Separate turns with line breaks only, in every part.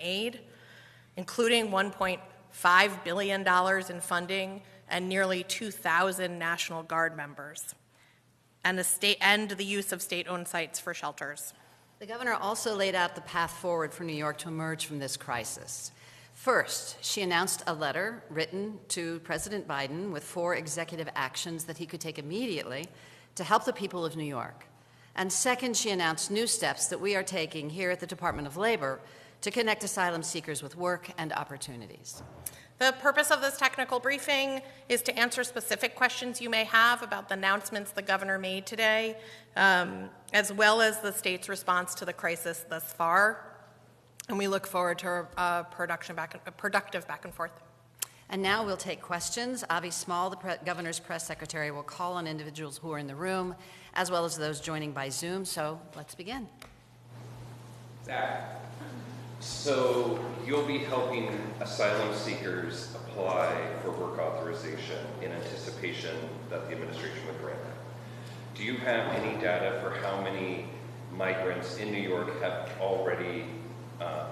aid, including $1.5 billion in funding and nearly 2,000 National Guard members, and the use of state-owned sites for shelters.
The governor also laid out the path forward for New York to emerge from this crisis. First, she announced a letter written to President Biden with 4 executive actions that he could take immediately to help the people of New York. And second, she announced new steps that we are taking here at the Department of Labor to connect asylum seekers with work and opportunities.
The purpose of this technical briefing is to answer specific questions you may have about the announcements the governor made today, as well as the state's response to the crisis thus far. And we look forward to a productive back and forth.
And now we'll take questions. Avi Small, the governor's press secretary, will call on individuals who are in the room, as well as those joining by Zoom. So let's begin.
Zach, so you'll be helping asylum seekers apply for work authorization in anticipation that the administration would grant that. Do you have any data for how many migrants in New York have already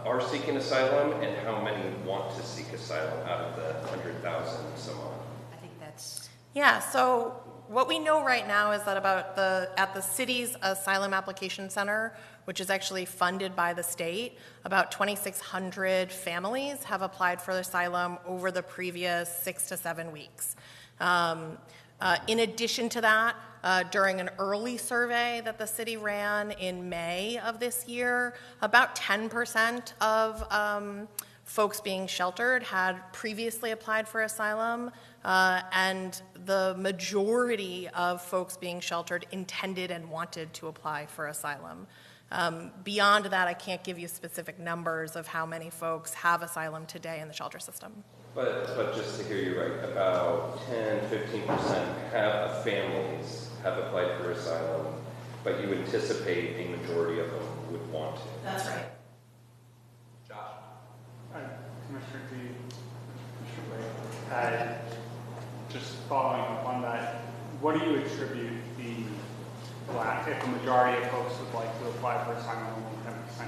are seeking asylum, and how many want to seek asylum out of the 100,000 some odd?
I think that's...
Yeah, so what we know right now is that at the city's asylum application center, which is actually funded by the state, about 2,600 families have applied for asylum over the previous 6 to 7 weeks. In addition to that, during an early survey that the city ran in May of this year, about 10% of folks being sheltered had previously applied for asylum, and the majority of folks being sheltered intended and wanted to apply for asylum. Beyond that, I can't give you specific numbers of how many folks have asylum today in the shelter system.
But just to hear you right, about 10-15% have families have applied for asylum, but you anticipate a majority of them would want to.
That's right.
Josh?
Commissioner D, Commissioner Wade, just following up on that, what do you attribute if the majority of folks would like to apply for asylum and only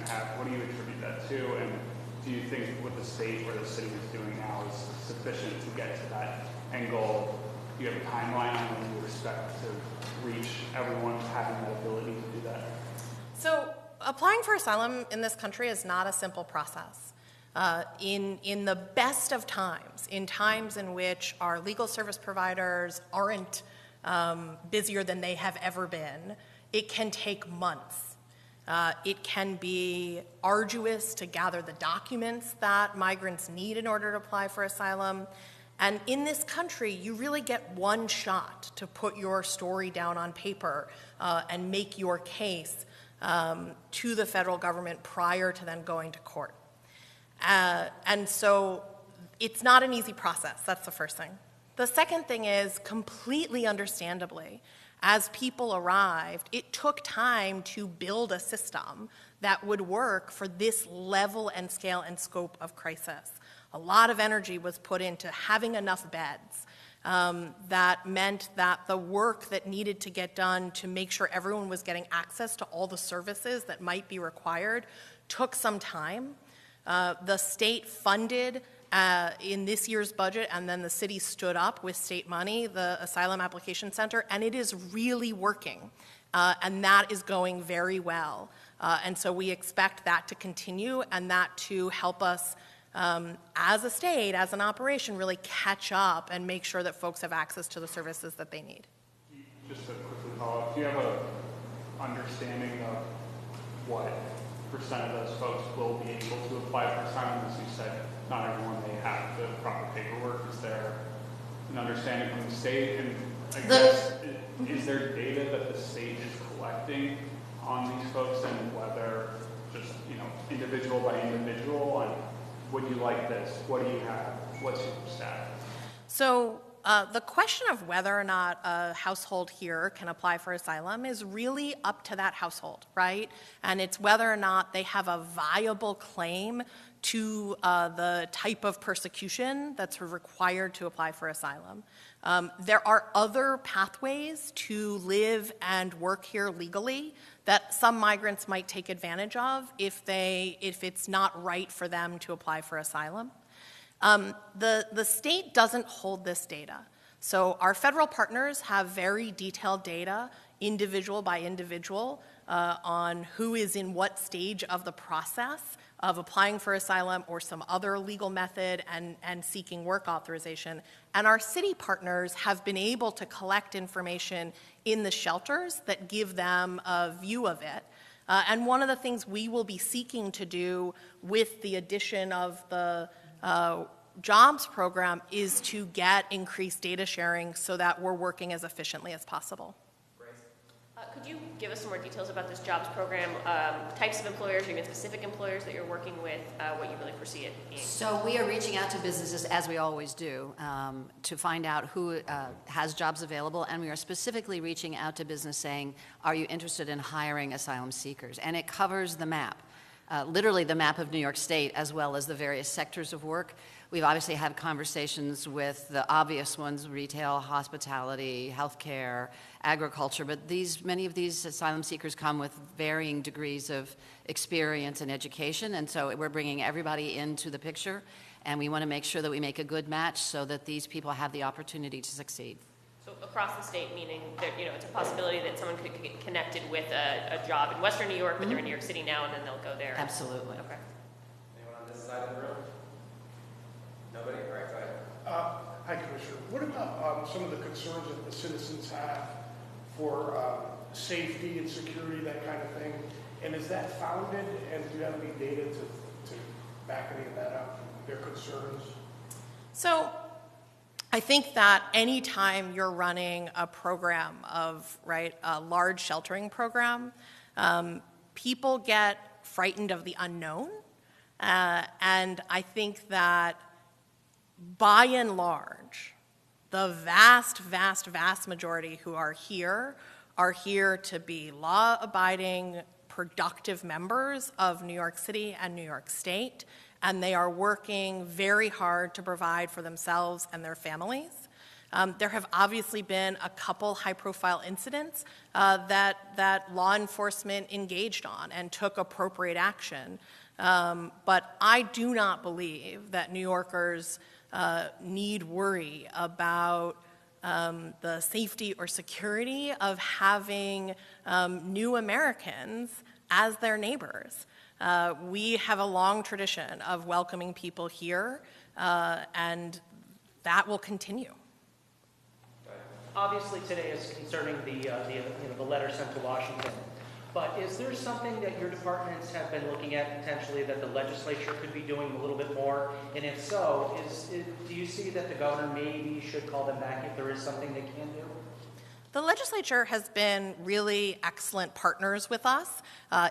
10% have, what do you attribute that to? And do you think what the state or the city is doing now is sufficient to get to that end goal? Do you have a timeline on when you expect to reach everyone having that ability to do that?
So applying for asylum in this country is not a simple process. In the best of times, in times in which our legal service providers aren't busier than they have ever been, it can take months. It can be arduous to gather the documents that migrants need in order to apply for asylum. And in this country, you really get one shot to put your story down on paper and make your case to the federal government prior to then going to court. And so it's not an easy process. That's the first thing. The second thing is, completely understandably, as people arrived, it took time to build a system that would work for this level and scale and scope of crisis. A lot of energy was put into having enough beds. That meant that the work that needed to get done to make sure everyone was getting access to all the services that might be required took some time. The state funded in this year's budget, and then the city stood up with state money, the Asylum Application Center, and it is really working. And that is going very well. And so we expect that to continue and that to help us as a state, as an operation, really catch up and make sure that folks have access to the services that they need.
Just to quickly follow up, do you have an understanding of what percent of those folks will be able to apply for asylum? As you said, not everyone may have the proper paperwork. Is there an understanding from the state? And I guess, is there data that the state is collecting on these folks, and whether just, individual by individual, and would you like this? What do you have? What's your status?
So the question of whether or not a household here can apply for asylum is really up to that household, right? And it's whether or not they have a viable claim to the type of persecution that's required to apply for asylum. There are other pathways to live and work here legally that some migrants might take advantage of if it's not right for them to apply for asylum. The state doesn't hold this data. So our federal partners have very detailed data, individual by individual, on who is in what stage of the process of applying for asylum or some other legal method and seeking work authorization. And our city partners have been able to collect information in the shelters that give them a view of it. And one of the things we will be seeking to do with the addition of the jobs program is to get increased data sharing so that we're working as efficiently as possible.
Could you give us some more details about this jobs program, types of employers, or even specific employers that you're working with, what you really foresee it being?
So we are reaching out to businesses, as we always do, to find out who has jobs available, and we are specifically reaching out to business saying, are you interested in hiring asylum seekers? And it covers the map, literally the map of New York State, as well as the various sectors of work. We've obviously had conversations with the obvious ones, retail, hospitality, healthcare, agriculture, but many of these asylum seekers come with varying degrees of experience and education, and so we're bringing everybody into the picture, and we want to make sure that we make a good match so that these people have the opportunity to succeed.
So across the state, meaning that, it's a possibility that someone could get connected with a job in Western New York, but they're in New York City now, and then they'll go there.
Absolutely.
Okay.
Anyone on this side of the room? Nobody? All right, go ahead.
Hi, Commissioner. What about some of the concerns that the citizens have for safety and security, that kind of thing? And is that founded, and do you have any data to back any of that up, their concerns?
So I think that anytime you're running a program of, a large sheltering program, people get frightened of the unknown. And I think that by and large, the vast, vast, vast majority who are here to be law-abiding, productive members of New York City and New York State, and they are working very hard to provide for themselves and their families. There have obviously been a couple high-profile incidents that law enforcement engaged on and took appropriate action. But I do not believe that New Yorkers need worry about the safety or security of having new Americans as their neighbors. We have a long tradition of welcoming people here, and that will continue.
Obviously, today is concerning the letter sent to Washington. But is there something that your departments have been looking at potentially that the legislature could be doing a little bit more? And if so, do you see that the governor maybe should call them back if there is something they can do?
The legislature has been really excellent partners with us.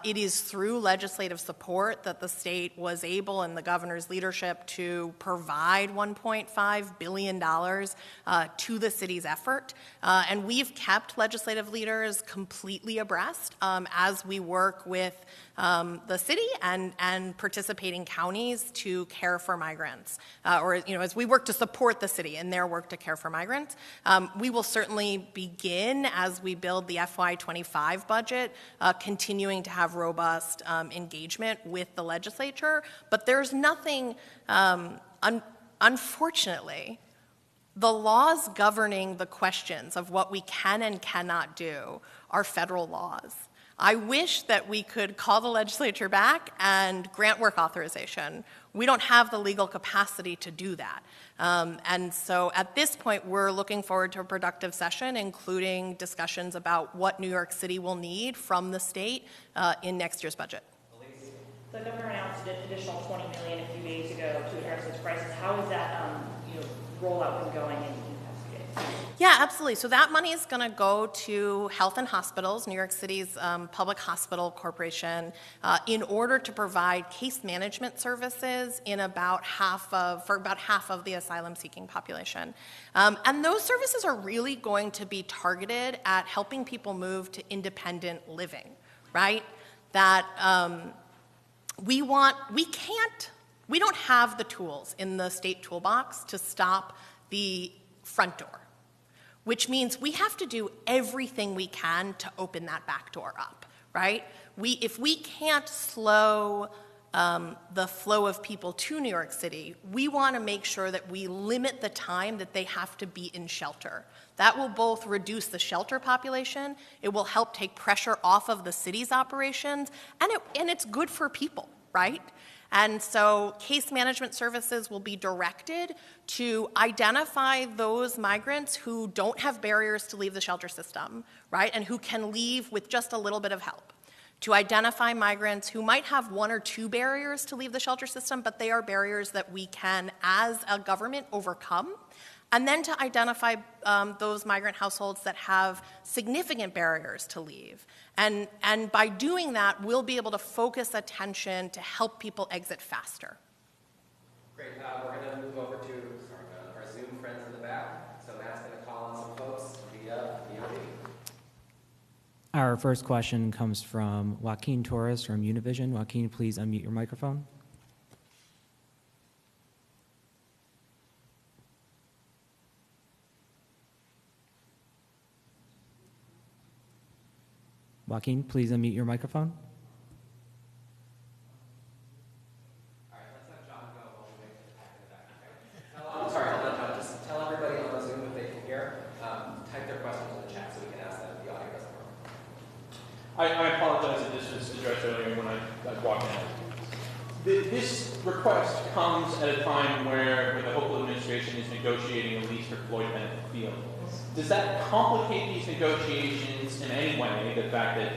It is through legislative support that the state was able, in the governor's leadership, to provide $1.5 billion to the city's effort. And we've kept legislative leaders completely abreast as we work with the city and participating counties to care for migrants, as we work to support the city in their work to care for migrants. We will certainly begin, as we build the FY25 budget, continuing to have robust engagement with the legislature. But there's nothing, unfortunately, the laws governing the questions of what we can and cannot do are federal laws. I wish that we could call the legislature back and grant work authorization. We don't have the legal capacity to do that. And so at this point, we're looking forward to a productive session, including discussions about what New York City will need from the state in next year's budget.
The governor announced an additional $20 million a few days ago to address this crisis. How is that rollout been going in the past few days?
Yeah, absolutely. So that money is going to go to health and hospitals, New York City's Public Hospital Corporation, in order to provide case management services in for about half of the asylum-seeking population. And those services are really going to be targeted at helping people move to independent living, right? That we don't have the tools in the state toolbox to stop the front door, which means we have to do everything we can to open that back door up, right? If we can't slow the flow of people to New York City, we want to make sure that we limit the time that they have to be in shelter. That will both reduce the shelter population, it will help take pressure off of the city's operations, and it's good for people, right? And so case management services will be directed to identify those migrants who don't have barriers to leave the shelter system, right, and who can leave with just a little bit of help. To identify migrants who might have one or two barriers to leave the shelter system, but they are barriers that we can, as a government, overcome. And then to identify those migrant households that have significant barriers to leave. And by doing that, we'll be able to focus attention to help people exit faster.
Great. We're going to move over to our Zoom friends in the back. So Matt's going to call on some folks via VOD.
Our first question comes from Joaquin Torres from Univision. Joaquin, please unmute your microphone. Joaquin, please unmute your microphone.
All right, let's have John go while we wait for the pack in the back. Okay? I'm sorry, hold on, John. Just tell everybody on the Zoom if they can hear. Type their questions in the chat so we can ask them if the audio doesn't work.
I apologize if this was addressed earlier when I walked in. This request comes at a time where the Hochul administration is negotiating a lease for Floyd Bennett Field. Does that complicate these negotiations in any way, the fact that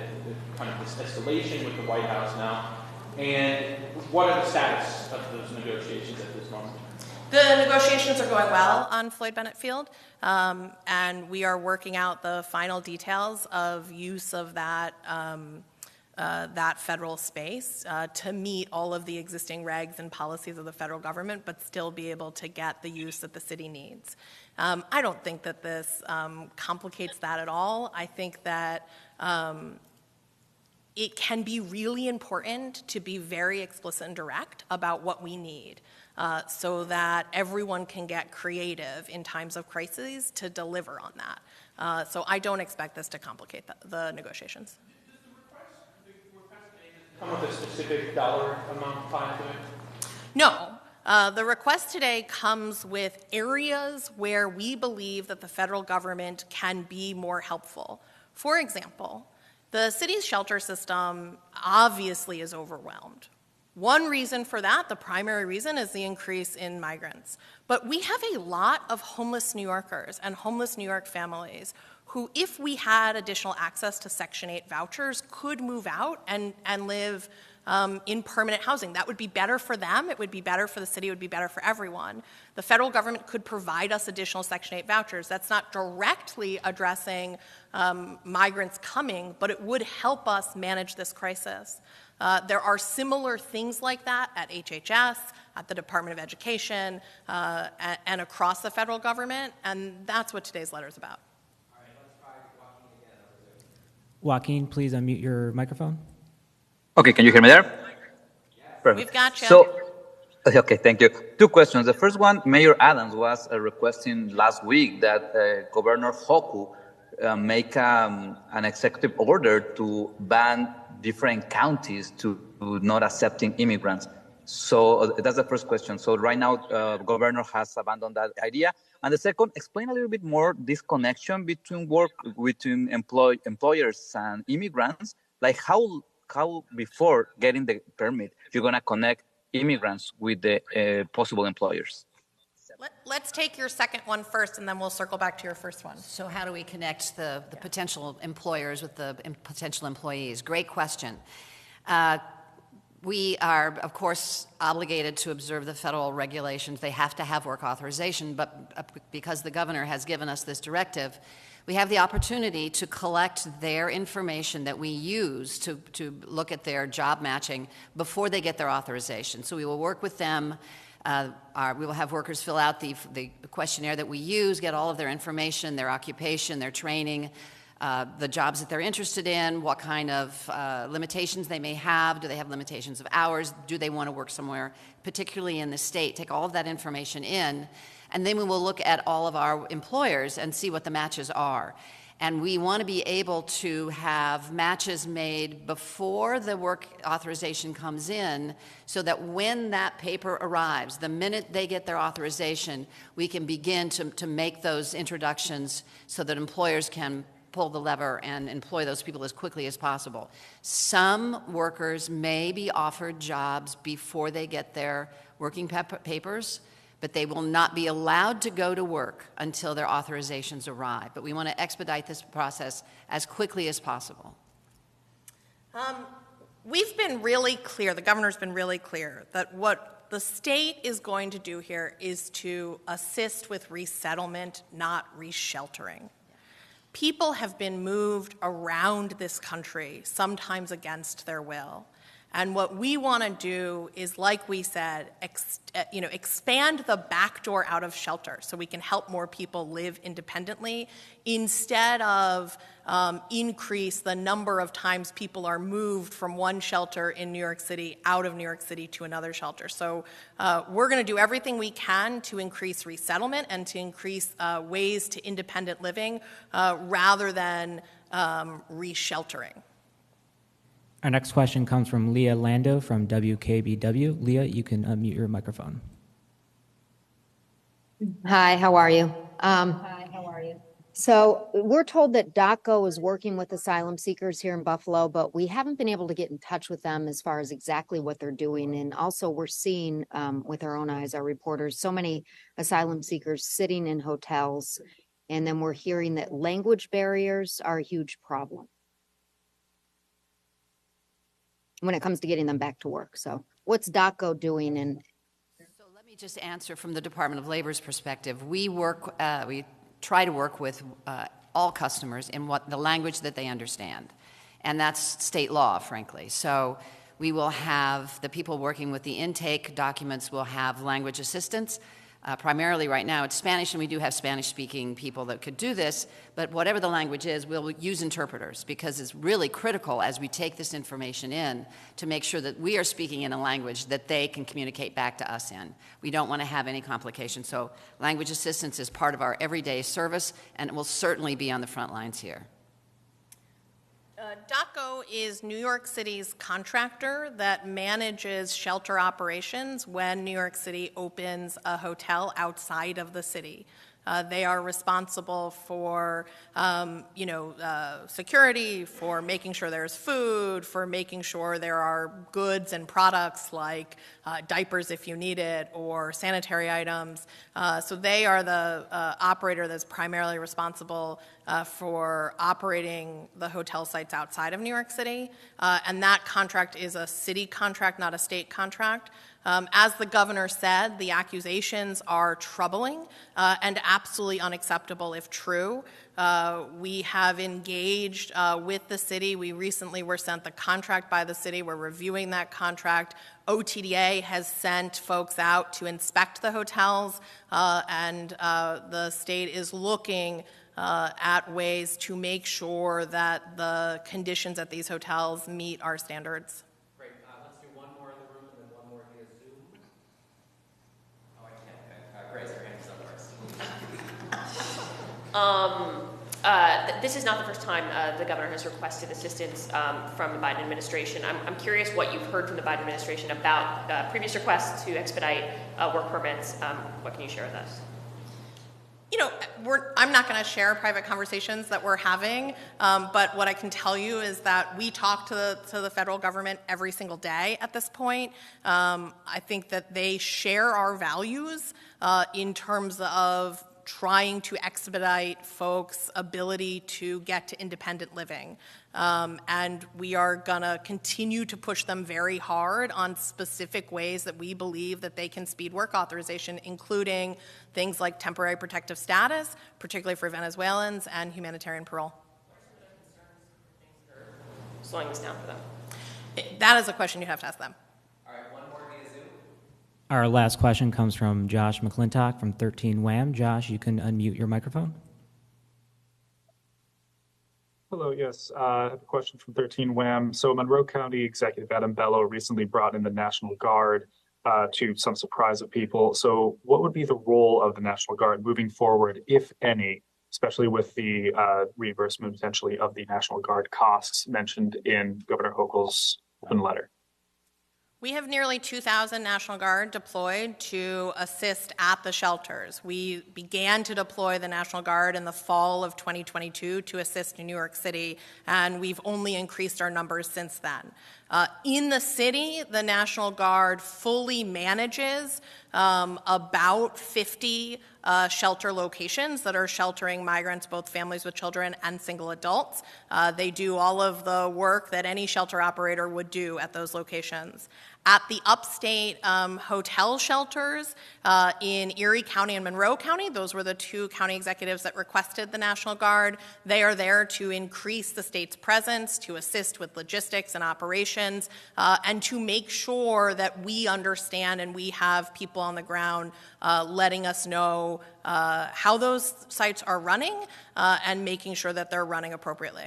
kind of this escalation with the White House now? And what are the status of those negotiations at this moment?
The negotiations are going well on Floyd Bennett Field, and we are working out the final details of use of that federal space to meet all of the existing regs and policies of the federal government, but still be able to get the use that the city needs. I don't think that this complicates that at all. I think that it can be really important to be very explicit and direct about what we need so that everyone can get creative in times of crises to deliver on that. So I don't expect this to complicate the negotiations.
Does the request come with a specific dollar amount tied to it?
No. The request today comes with areas where we believe that the federal government can be more helpful. For example, the city's shelter system obviously is overwhelmed. One reason for that, the primary reason, is the increase in migrants. But we have a lot of homeless New Yorkers and homeless New York families who, if we had additional access to Section 8 vouchers, could move out and live in permanent housing. That would be better for them, it would be better for the city, it would be better for everyone. The federal government could provide us additional Section 8 vouchers. That's not directly addressing migrants coming, but it would help us manage this crisis. There are similar things like that at HHS, at the Department of Education, and across the federal government, and that's what today's letter is about.
All right, let's try Joaquin again over Zoom.
Joaquin, please unmute your microphone.
Okay, can you hear me there? Perfect.
We've got you.
So, okay, thank you. Two questions. The first one, Mayor Adams was requesting last week that Governor Hochul make an executive order to ban different counties to not accepting immigrants. So that's the first question. So right now, Governor has abandoned that idea. And the second, explain a little bit more this connection between employers and immigrants, like how before getting the permit, you're going to connect immigrants with the possible employers.
Let's take your second one first, and then we'll circle back to your first one.
So how do we connect the potential employers with the potential employees? Great question. We are, of course, obligated to observe the federal regulations. They have to have work authorization, but because the governor has given us this directive, we have the opportunity to collect their information that we use to look at their job matching before they get their authorization. So we will work with them. We will have workers fill out the questionnaire that we use, get all of their information, their occupation, their training, the jobs that they're interested in, what kind of limitations they may have. Do they have limitations of hours? Do they want to work somewhere, particularly in the state? Take all of that information in, and then we will look at all of our employers and see what the matches are. And we want to be able to have matches made before the work authorization comes in so that when that paper arrives, the minute they get their authorization, we can begin to make those introductions so that employers can pull the lever and employ those people as quickly as possible. Some workers may be offered jobs before they get their working papers, but they will not be allowed to go to work until their authorizations arrive. But we want to expedite this process as quickly as possible.
We've been really clear, the governor's been really clear, that what the state is going to do here is to assist with resettlement, not resheltering. People have been moved around this country, sometimes against their will. And what we want to do is, like we said, expand the back door out of shelter so we can help more people live independently instead of increase the number of times people are moved from one shelter in New York City out of New York City to another shelter. So we're going to do everything we can to increase resettlement and to increase ways to independent living rather than resheltering.
Our next question comes from Leah Lando from WKBW. Leah, you can unmute your microphone.
Hi, how are you? So we're told that DOCO is working with asylum seekers here in Buffalo, but we haven't been able to get in touch with them as far as exactly what they're doing. And also we're seeing with our own eyes, our reporters, so many asylum seekers sitting in hotels. And then we're hearing that language barriers are a huge problem when it comes to getting them back to work. So what's DOCO doing? And
so let me just answer from the Department of Labor's perspective. We try to work with all customers in what the language that they understand. And that's state law, frankly. So we will have the people working with the intake documents will have language assistance. Primarily right now it's Spanish, and we do have Spanish-speaking people that could do this, but whatever the language is, we'll use interpreters because it's really critical as we take this information in to make sure that we are speaking in a language that they can communicate back to us in. We don't want to have any complications, so language assistance is part of our everyday service, and it will certainly be on the front lines here.
DOCO is New York City's contractor that manages shelter operations when New York City opens a hotel outside of the city. They are responsible for, security, for making sure there's food, for making sure there are goods and products like diapers if you need it, or sanitary items. So they are the operator that's primarily responsible for operating the hotel sites outside of New York City. And that contract is a city contract, not a state contract. As the governor said, the accusations are troubling and absolutely unacceptable if true. We have engaged with the city. We recently were sent the contract by the city. We're reviewing that contract. OTDA has sent folks out to inspect the hotels, and the state is looking at ways to make sure that the conditions at these hotels meet our standards.
This is not the first time the governor has requested assistance from the Biden administration. I'm curious what you've heard from the Biden administration about previous requests to expedite work permits. What can you share with us?
I'm not going to share private conversations that we're having, but what I can tell you is that we talk to the federal government every single day at this point. I think that they share our values in terms of trying to expedite folks' ability to get to independent living. And we are going to continue to push them very hard on specific ways that we believe that they can speed work authorization, including things like temporary protective status, particularly for Venezuelans, and humanitarian parole.
Slowing this down for them.
That is a question you have to ask them.
All right, one more via Zoom.
Our last question comes from Josh McClintock from 13 WHAM. Josh, you can unmute your microphone.
Hello, yes. I have a question from 13 WHAM. So Monroe County Executive Adam Bello recently brought in the National Guard to some surprise of people. So what would be the role of the National Guard moving forward, if any, especially with the reimbursement potentially of the National Guard costs mentioned in Governor Hochul's open letter?
We have nearly 2,000 National Guard deployed to assist at the shelters. We began to deploy the National Guard in the fall of 2022 to assist in New York City, and we've only increased our numbers since then. In the city, the National Guard fully manages about 50 shelter locations that are sheltering migrants, both families with children and single adults. They do all of the work that any shelter operator would do at those locations. At the upstate hotel shelters in Erie County and Monroe County, those were the two county executives that requested the National Guard. They are there to increase the state's presence, to assist with logistics and operations, and to make sure that we understand and we have people on the ground letting us know how those sites are running and making sure that they're running appropriately.